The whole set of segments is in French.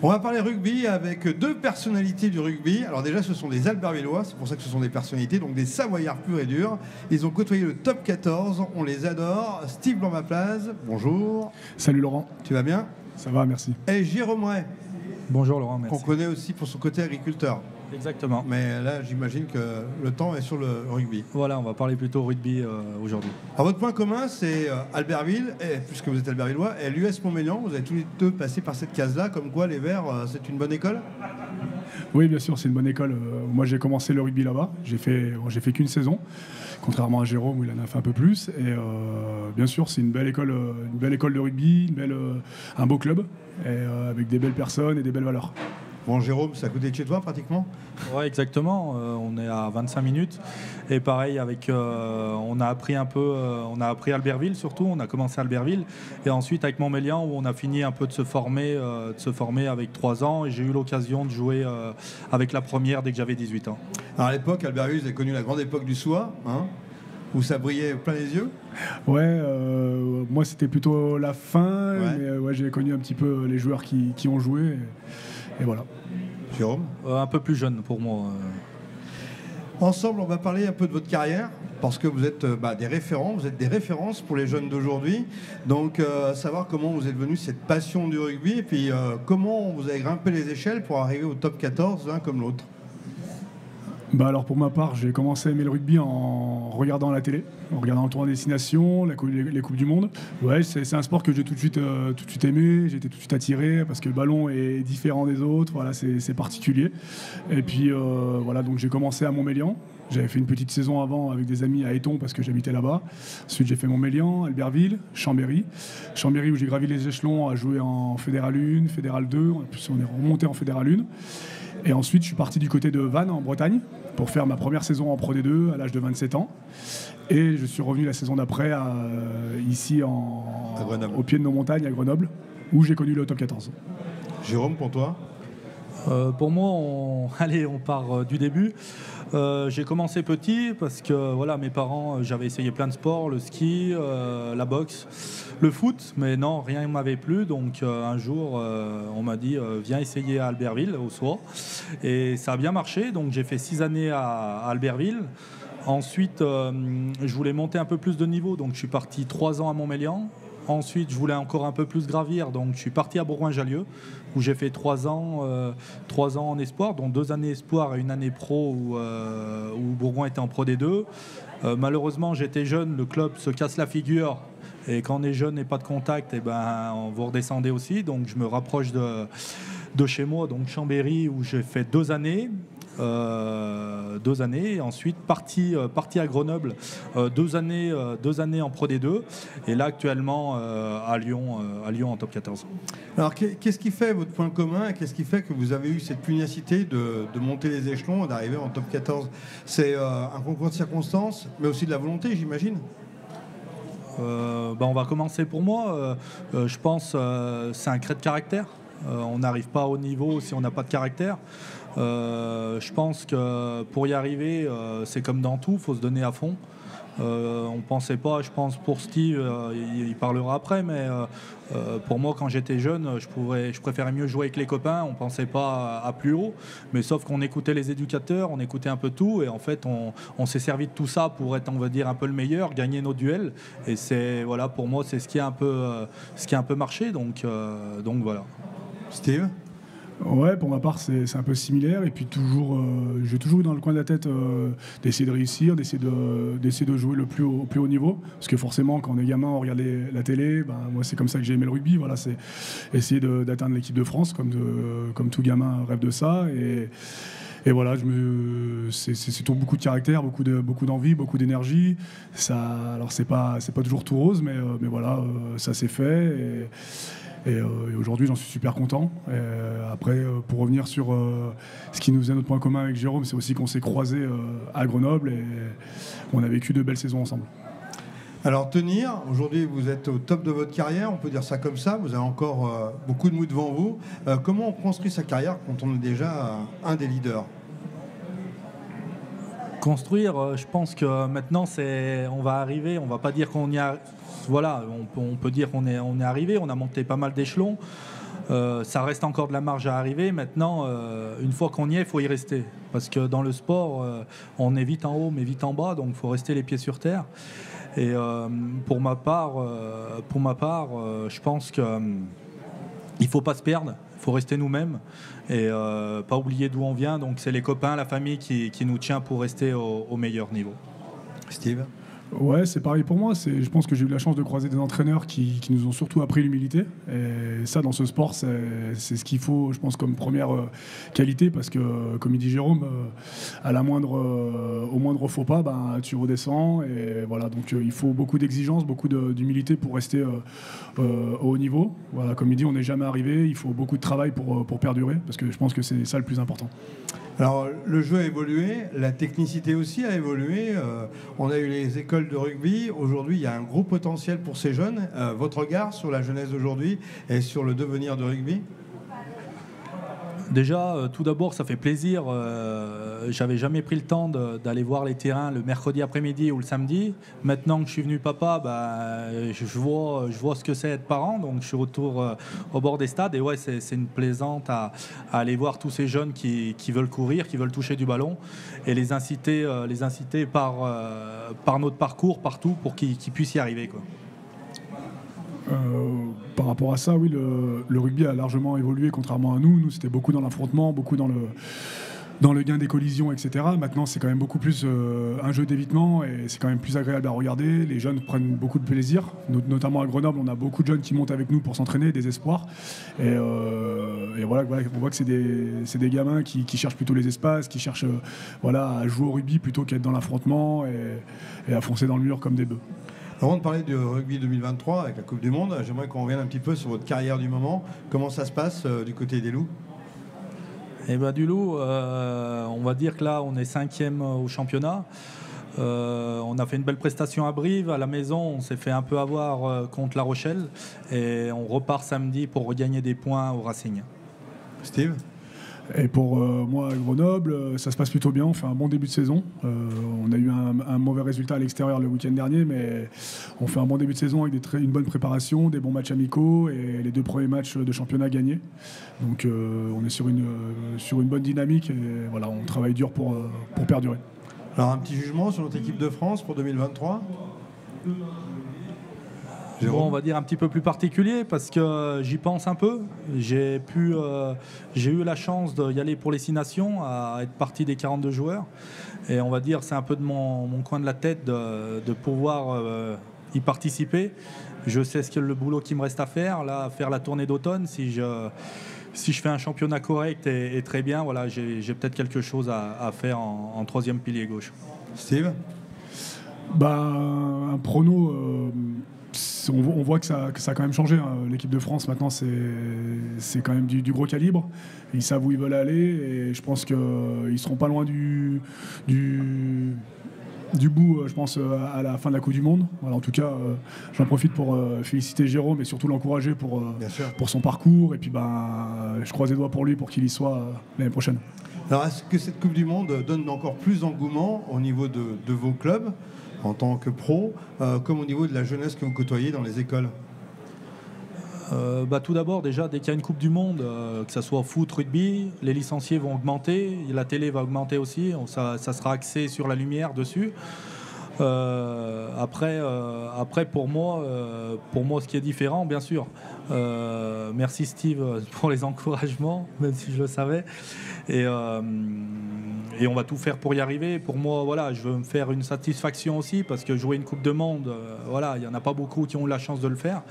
On va parler rugby avec deux personnalités du rugby. Alors déjà, ce sont des Albervillois, c'est pour ça que ce sont des personnalités, donc des Savoyards purs et durs. Ils ont côtoyé le top 14, on les adore. Steve Blanc-Maplaz, bonjour. Salut Laurent. Tu vas bien? Ça va, merci. Et Jérôme Ray, Bonjour Laurent, merci. qu'on connaît aussi pour son côté agriculteur. Exactement. Mais là, j'imagine que le temps est sur le rugby. Voilà, on va parler plutôt rugby aujourd'hui. Alors votre point commun, c'est Albertville, et, puisque vous êtes Albertvillois, et l'US Montmélian. Vous avez tous les deux passé par cette case-là, comme quoi les Verts, c'est une bonne école? Oui, bien sûr, c'est une bonne école. Moi, j'ai commencé le rugby là-bas. J'ai fait qu'une saison, contrairement à Jérôme où il en a fait un peu plus. Et bien sûr, c'est une belle école de rugby, un beau club, et, avec des belles personnes et des belles valeurs. Bon, Jérôme, c'est à côté de chez toi pratiquement? Ouais, exactement. On est à 25 minutes. Et pareil, on a appris on a appris Albertville surtout. On a commencé à Albertville. Et ensuite avec Montmélian où on a fini un peu de se former avec 3 ans. Et j'ai eu l'occasion de jouer avec la première dès que j'avais 18 ans. Alors à l'époque, Albertville, vous avez connu la grande époque du SOA, hein, où ça brillait plein les yeux. Ouais, moi c'était plutôt la fin, Ouais. mais ouais, j'ai connu un petit peu les joueurs qui ont joué. Et voilà. Jérôme? Un peu plus jeune pour moi. Ensemble, on va parler un peu de votre carrière, parce que vous êtes des référents, vous êtes des références pour les jeunes d'aujourd'hui. Donc, savoir comment vous êtes venu cette passion du rugby, et puis comment vous avez grimpé les échelles pour arriver au top 14, l'un comme l'autre. Alors pour ma part, j'ai commencé à aimer le rugby en regardant la télé, en regardant le tournoi Destination, les Coupes du Monde. Ouais, c'est un sport que j'ai tout de suite aimé, j'ai été tout de suite attiré parce que le ballon est différent des autres, voilà, c'est particulier. Et puis voilà, donc j'ai commencé à Montmélian. J'avais fait une petite saison avant avec des amis à Éton parce que j'habitais là-bas. Ensuite, j'ai fait Montmélian, Albertville, Chambéry. Chambéry où j'ai gravi les échelons, à jouer en Fédéral 1, Fédéral 2. En plus, on est remonté en Fédéral 1. Et ensuite, je suis parti du côté de Vannes, en Bretagne, pour faire ma première saison en Pro D2 à l'âge de 27 ans. Et je suis revenu la saison d'après, ici, au pied de nos montagnes, à Grenoble, où j'ai connu le top 14. Jérôme, pour toi? Pour moi, on part du début. J'ai commencé petit parce que voilà, mes parents, j'avais essayé plein de sports, le ski, la boxe, le foot, mais non, rien ne m'avait plu. Donc un jour, on m'a dit viens essayer à Albertville, au SOA. Et ça a bien marché. Donc j'ai fait 6 années à Albertville. Ensuite, je voulais monter un peu plus de niveau. Donc je suis parti 3 ans à Montmélian. Ensuite, je voulais encore un peu plus gravir, donc je suis parti à Bourgoin-Jallieu, où j'ai fait 3 ans en espoir, dont 2 années espoir et 1 année pro où Bourgoin était en Pro D2. Malheureusement, j'étais jeune, le club se casse la figure, et quand on est jeune et pas de contact, vous redescendez aussi. Donc je me rapproche de chez moi, donc Chambéry, où j'ai fait 2 années. 2 années, et ensuite parti à Grenoble, 2 années en Pro D2, et là actuellement à Lyon en top 14. Alors qu'est-ce qui fait votre point commun, et qu'est-ce qui fait que vous avez eu cette pugnacité de monter les échelons et d'arriver en top 14? C'est un concours de circonstances, mais aussi de la volonté, j'imagine? On va commencer pour moi. Je pense c'est un trait de caractère. On n'arrive pas au niveau si on n'a pas de caractère. Je pense que pour y arriver, c'est comme dans tout, il faut se donner à fond. On ne pensait pas, je pense pour Steve, il parlera après, mais pour moi quand j'étais jeune, je préférais mieux jouer avec les copains, on ne pensait pas à plus haut, mais sauf qu'on écoutait les éducateurs, on écoutait un peu tout, et en fait on s'est servi de tout ça pour être, on va dire, un peu le meilleur, gagner nos duels, et voilà, pour moi c'est ce qui a un peu marché, donc voilà. Steve? Ouais, pour ma part, c'est un peu similaire. Et puis j'ai toujours eu dans le coin de la tête d'essayer de réussir, d'essayer de jouer le plus haut niveau. Parce que forcément, quand on est gamin, on regarde la télé. Moi, c'est comme ça que j'ai aimé le rugby. Voilà, c'est essayer d'atteindre l'équipe de France, comme tout gamin rêve de ça. Et voilà, c'est tout beaucoup de caractère, beaucoup d'envie, beaucoup d'énergie. Alors c'est pas toujours tout rose, mais voilà, ça s'est fait. Et aujourd'hui, j'en suis super content. Après, pour revenir sur ce qui nous faisait notre point commun avec Jérôme, c'est aussi qu'on s'est croisés à Grenoble et on a vécu de belles saisons ensemble. Alors tenir, aujourd'hui vous êtes au top de votre carrière, on peut dire ça comme ça, vous avez encore beaucoup de mou devant vous. Comment on construit sa carrière quand on est déjà un des leaders? Construire, je pense que maintenant on va arriver, on va pas dire qu'on y a, voilà, on peut dire qu'on est arrivé, on a monté pas mal d'échelons. Ça reste encore de la marge à arriver. Maintenant, une fois qu'on y est, il faut y rester. Parce que dans le sport, on est vite en haut, mais vite en bas, donc il faut rester les pieds sur terre. Et pour ma part, je pense qu'il ne faut pas se perdre. Il faut rester nous-mêmes et pas oublier d'où on vient. Donc c'est les copains, la famille qui nous tient pour rester au meilleur niveau. Steve? Ouais, c'est pareil pour moi. Je pense que j'ai eu la chance de croiser des entraîneurs qui nous ont surtout appris l'humilité. Et ça, dans ce sport, c'est ce qu'il faut, je pense, comme première qualité. Parce que, comme il dit Jérôme, au moindre faux pas, tu redescends. Et voilà, donc il faut beaucoup d'exigence, beaucoup d'humilité pour rester au haut niveau. Voilà, comme il dit, on n'est jamais arrivé. Il faut beaucoup de travail pour perdurer. Parce que je pense que c'est ça le plus important. Alors, le jeu a évolué, la technicité aussi a évolué. On a eu les écoles de rugby. Aujourd'hui, il y a un gros potentiel pour ces jeunes. Votre regard sur la jeunesse d'aujourd'hui et sur le devenir de rugby? Déjà, tout d'abord, ça fait plaisir. J'avais jamais pris le temps d'aller voir les terrains le mercredi après-midi ou le samedi. Maintenant que je suis venu papa, je vois ce que c'est être parent. Donc, je suis retour au bord des stades. Et ouais, c'est une plaisante à aller voir tous ces jeunes qui veulent courir, qui veulent toucher du ballon et les inciter par notre parcours partout pour qu'ils puissent y arriver, quoi. Par rapport à ça, oui, le rugby a largement évolué contrairement à nous. Nous, c'était beaucoup dans l'affrontement, beaucoup dans le gain des collisions, etc. Maintenant, c'est quand même beaucoup plus un jeu d'évitement et c'est quand même plus agréable à regarder. Les jeunes prennent beaucoup de plaisir. Notamment à Grenoble, on a beaucoup de jeunes qui montent avec nous pour s'entraîner, des espoirs. Et voilà, on voit que c'est des gamins qui cherchent plutôt les espaces, qui cherchent à jouer au rugby plutôt qu'être dans l'affrontement et à foncer dans le mur comme des bœufs. Avant de parler du rugby 2023 avec la Coupe du Monde, j'aimerais qu'on revienne un petit peu sur votre carrière du moment. Comment ça se passe du côté des Loups? Du Loup, on va dire que là, on est 5e au championnat. On a fait une belle prestation à Brive. À la maison, on s'est fait un peu avoir contre La Rochelle. Et on repart samedi pour regagner des points au Racing. Steve? Et pour moi, à Grenoble, ça se passe plutôt bien. On fait un bon début de saison. On a eu un mauvais résultat à l'extérieur le week-end dernier, mais on fait un bon début de saison avec une bonne préparation, des bons matchs amicaux et les 2 premiers matchs de championnat gagnés. Donc on est sur une bonne dynamique et voilà, on travaille dur pour perdurer. Alors un petit jugement sur notre équipe de France pour 2023? Bon, on va dire un petit peu plus particulier parce que j'y pense un peu. J'ai eu la chance d'y aller pour les 6 nations, à être partie des 42 joueurs. Et on va dire c'est un peu de mon coin de la tête de pouvoir y participer. Je sais ce que le boulot qui me reste à faire, là, faire la tournée d'automne. Si je fais un championnat correct et très bien, voilà, j'ai peut-être quelque chose à faire en 3e pilier gauche. Steve? Un prono... on voit que ça a quand même changé. L'équipe de France, maintenant, c'est quand même du gros calibre. Ils savent où ils veulent aller et je pense qu'ils ne seront pas loin du bout, je pense, à la fin de la Coupe du Monde. Voilà, en tout cas, j'en profite pour féliciter Jérôme et surtout l'encourager pour son parcours. Et puis, je croise les doigts pour lui pour qu'il y soit l'année prochaine. Alors, est-ce que cette Coupe du Monde donne encore plus d'engouement au niveau de vos clubs en tant que pro, comme au niveau de la jeunesse que vous côtoyez dans les écoles? Tout d'abord, déjà, dès qu'il y a une Coupe du Monde, que ce soit foot, rugby, les licenciés vont augmenter, la télé va augmenter aussi, ça sera axé sur la lumière dessus. Après, pour moi, ce qui est différent, bien sûr, merci Steve pour les encouragements, même si je le savais. Et on va tout faire pour y arriver. Pour moi, voilà, je veux me faire une satisfaction aussi parce que jouer une Coupe de Monde, voilà, il n'y en a pas beaucoup qui ont eu la chance de le faire.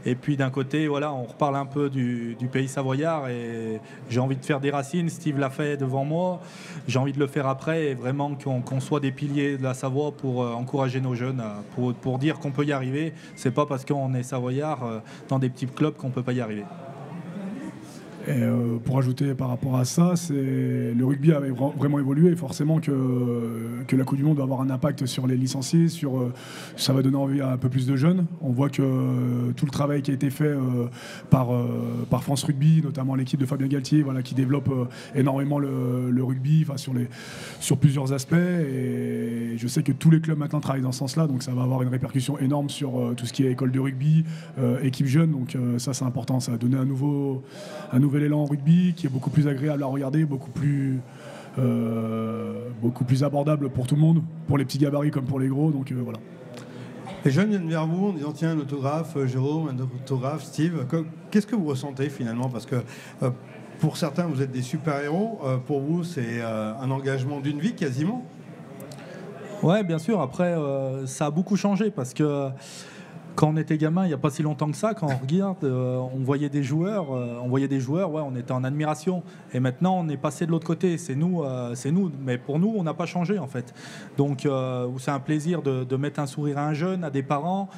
Et puis d'un côté, voilà, on reparle un peu du pays savoyard et j'ai envie de faire des racines. Steve l'a fait devant moi. J'ai envie de le faire après et vraiment qu'on soit des piliers de la Savoie pour encourager nos jeunes, pour dire qu'on peut y arriver. C'est pas parce qu'on est savoyard dans des petits clubs qu'on peut pas y arriver. Et pour ajouter par rapport à ça, le rugby avait vraiment évolué et forcément que la Coupe du Monde va avoir un impact sur les licenciés, ça va donner envie à un peu plus de jeunes. On voit que tout le travail qui a été fait par France Rugby, notamment l'équipe de Fabien Galtier, voilà, qui développe énormément le rugby sur plusieurs aspects. Et je sais que tous les clubs maintenant travaillent dans ce sens-là, donc ça va avoir une répercussion énorme sur tout ce qui est école de rugby, équipe jeune. Donc ça c'est important, ça va donner un nouvel élan en rugby qui est beaucoup plus agréable à regarder, beaucoup plus abordable pour tout le monde, pour les petits gabarits comme pour les gros. Donc voilà. Les jeunes viennent vers vous en disant tiens, un autographe, Jérôme, un autographe, Steve. Qu'est-ce que vous ressentez finalement? Parce que pour certains, vous êtes des super-héros. Pour vous, c'est un engagement d'une vie quasiment. Ouais, bien sûr. Après, ça a beaucoup changé parce que quand on était gamin, il n'y a pas si longtemps que ça, quand on regarde, on voyait des joueurs, ouais, on était en admiration. Et maintenant, on est passé de l'autre côté. C'est nous. Mais pour nous, on n'a pas changé en fait. Donc, c'est un plaisir de mettre un sourire à un jeune, à des parents.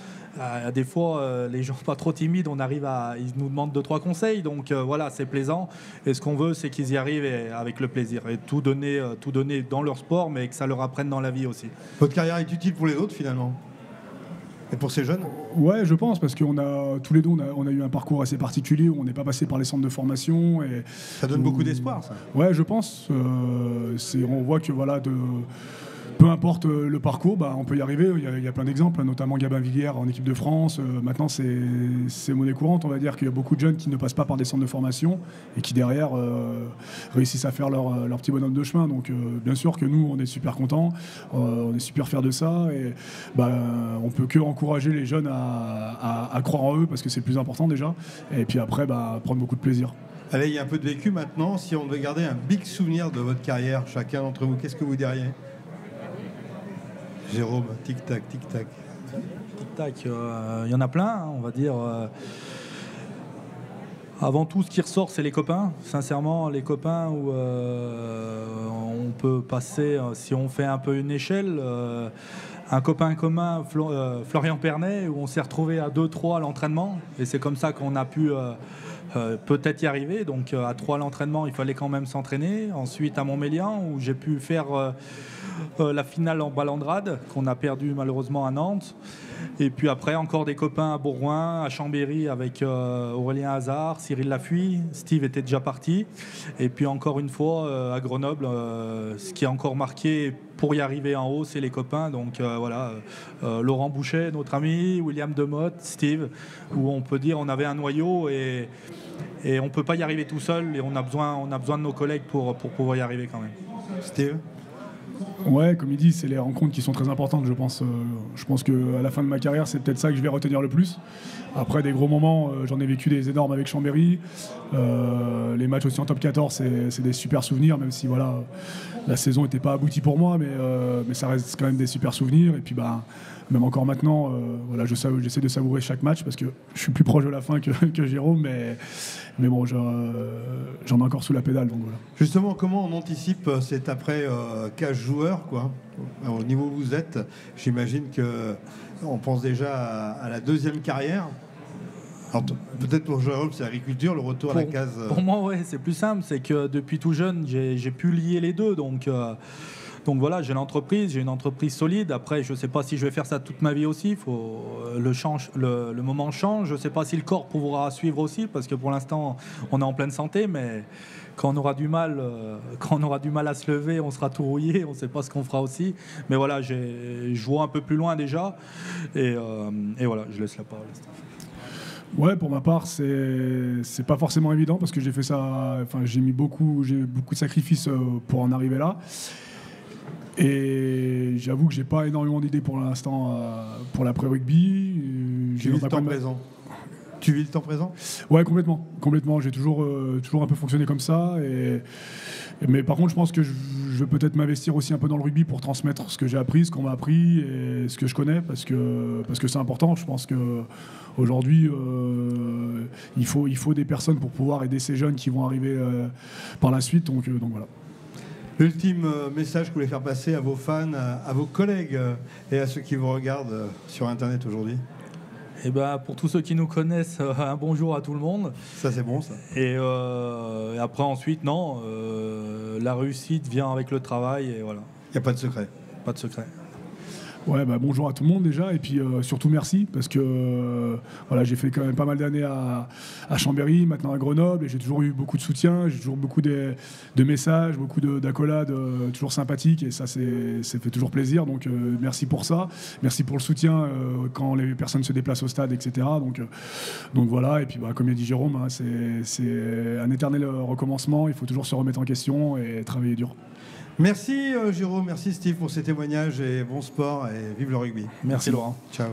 Des fois, les gens pas trop timides, ils nous demandent 2-3 conseils. Donc voilà, c'est plaisant. Et ce qu'on veut, c'est qu'ils y arrivent avec le plaisir et tout donner dans leur sport, mais que ça leur apprenne dans la vie aussi. Votre carrière est utile pour les autres finalement? Et pour ces jeunes? Ouais, je pense, parce qu'on a tous les deux, on a eu un parcours assez particulier où on n'est pas passé par les centres de formation. Et ça donne beaucoup d'espoir, ça. Ouais, je pense. On voit que voilà, peu importe le parcours, on peut y arriver. Il y a plein d'exemples, notamment Gabin Villière en équipe de France. Maintenant, c'est monnaie courante. On va dire qu'il y a beaucoup de jeunes qui ne passent pas par des centres de formation et qui, derrière, réussissent à faire leur petit bonhomme de chemin. Donc, bien sûr que nous, on est super contents. On est super fiers de ça. Et on peut que encourager les jeunes à croire en eux parce que c'est le plus important déjà. Et puis après, prendre beaucoup de plaisir. Allez, il y a un peu de vécu maintenant. Si on devait garder un big souvenir de votre carrière, chacun d'entre vous, qu'est-ce que vous diriez? Jérôme, tic-tac, tic-tac. Tic-tac, il y en a plein, hein, on va dire. Avant tout, ce qui ressort, c'est les copains. Sincèrement, les copains où on peut passer, si on fait un peu une échelle, un copain commun, Florian Pernet, où on s'est retrouvé à 2-3 à l'entraînement. Et c'est comme ça qu'on a pu peut-être y arriver. Donc à 3 à l'entraînement, il fallait quand même s'entraîner. Ensuite, à Montmélian, où j'ai pu faire la finale en balandrade, qu'on a perdu malheureusement à Nantes. Et puis après, encore des copains à Bourgoin, à Chambéry avec Aurélien Hazard, Cyril Lafuy, Steve était déjà parti. Et puis encore une fois à Grenoble, ce qui est encore marqué pour y arriver en haut, c'est les copains. Donc voilà, Laurent Boucher, notre ami, William Demotte, Steve, où on peut dire on avait un noyau et on ne peut pas y arriver tout seul et on a besoin de nos collègues pour pouvoir y arriver quand même. Steve ? Ouais, comme il dit, c'est les rencontres qui sont très importantes, je pense. Je pense qu'à la fin de ma carrière, c'est peut-être ça que je vais retenir le plus. Après, des gros moments, j'en ai vécu des énormes avec Chambéry. Les matchs aussi en top 14, c'est des super souvenirs, même si voilà, la saison n'était pas aboutie pour moi, mais ça reste quand même des super souvenirs. Et puis, même encore maintenant, voilà, j'essaie de savourer chaque match parce que je suis plus proche de la fin que Jérôme, mais bon, j'en ai encore sous la pédale. Donc voilà. Justement, comment on anticipe cet après cage joueur, quoi, au niveau où vous êtes? J'imagine qu'on pense déjà à la deuxième carrière. Alors, peut-être pour Jérôme, c'est l'agriculture, le retour à la case. Pour moi, ouais, c'est plus simple. C'est que depuis tout jeune, j'ai pu lier les deux. Donc voilà, j'ai une entreprise solide. Après, je ne sais pas si je vais faire ça toute ma vie aussi. Le moment change. Je ne sais pas si le corps pourra suivre aussi, parce que pour l'instant, on est en pleine santé. Mais quand on aura du mal à se lever, on sera tout rouillé. On ne sait pas ce qu'on fera aussi. Mais voilà, je vois un peu plus loin déjà. Et voilà, je laisse la parole. Ouais, pour ma part, c'est pas forcément évident parce que j'ai fait ça. Enfin, j'ai beaucoup de sacrifices pour en arriver là. Et j'avoue que j'ai pas énormément d'idées pour l'instant pour l'après-rugby. Tu vis le temps présent. Tu vis le temps présent ? Ouais, complètement. J'ai toujours un peu fonctionné comme ça. Mais par contre, je pense que je vais peut-être m'investir aussi un peu dans le rugby pour transmettre ce que j'ai appris, ce qu'on m'a appris et ce que je connais, parce que c'est important. Je pense qu'aujourd'hui, il faut des personnes pour pouvoir aider ces jeunes qui vont arriver par la suite. Donc voilà. L'ultime message que vous voulez faire passer à vos fans, à vos collègues et à ceux qui vous regardent sur Internet aujourd'hui ? Et ben, pour tous ceux qui nous connaissent, un bonjour à tout le monde. Ça, c'est bon, ça. Et après, ensuite, non, la réussite vient avec le travail et voilà. Il n'y a pas de secret. Pas de secret. Ouais, bonjour à tout le monde déjà, et puis surtout merci, parce que voilà, j'ai fait quand même pas mal d'années à Chambéry, maintenant à Grenoble, et j'ai toujours eu beaucoup de soutien, j'ai toujours beaucoup de messages, beaucoup d'accolades, toujours sympathiques, et ça fait toujours plaisir, donc merci pour ça, merci pour le soutien quand les personnes se déplacent au stade, etc. Donc voilà, et puis comme a dit Jérôme, hein, c'est un éternel recommencement, il faut toujours se remettre en question et travailler dur. Merci Jérôme, merci Steve pour ces témoignages et bon sport et vive le rugby. Merci Laurent. Ciao.